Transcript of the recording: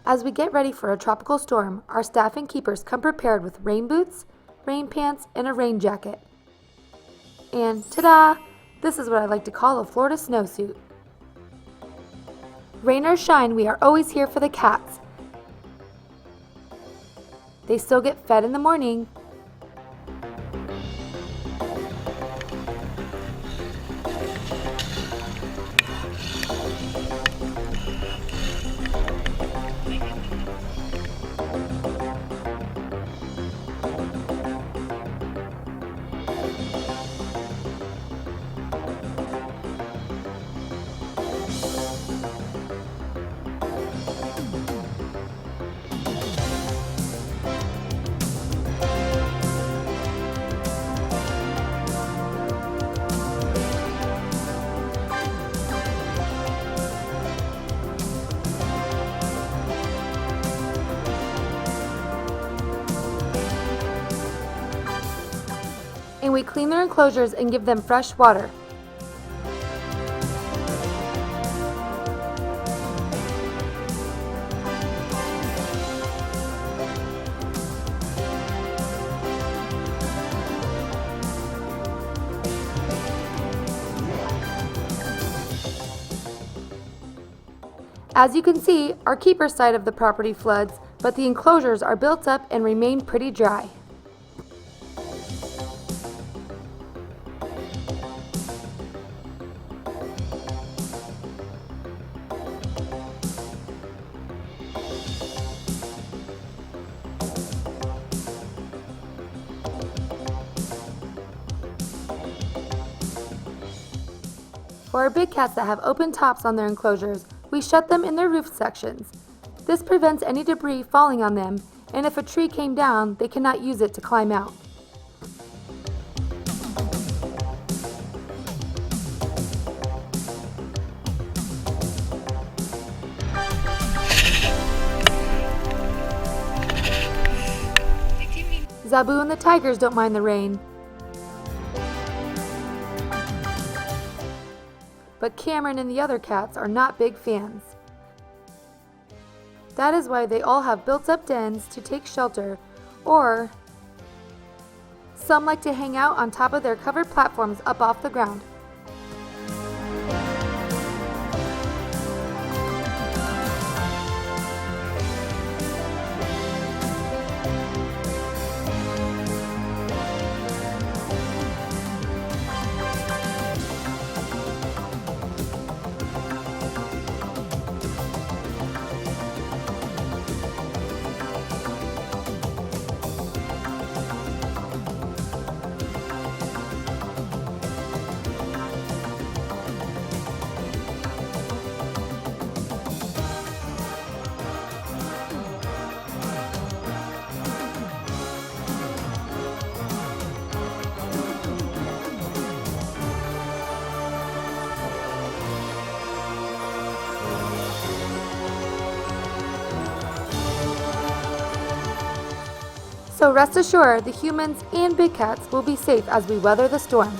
As we get ready for a tropical storm, our staff and keepers come prepared with rain boots, rain pants, and a rain jacket. And ta-da! This is what I like to call a Florida snowsuit. Rain or shine, we are always here for the cats. They still get fed in the morning. And we clean their enclosures and give them fresh water. As you can see, our keeper side of the property floods, but the enclosures are built up and remain pretty dry. For our big cats that have open tops on their enclosures, we shut them in their roof sections. This prevents any debris falling on them, and if a tree came down, they cannot use it to climb out. Zabu and the tigers don't mind the rain. But Cameron and the other cats are not big fans. That is why they all have built-up dens to take shelter, or some like to hang out on top of their covered platforms up off the ground. So rest assured, the humans and big cats will be safe as we weather the storm.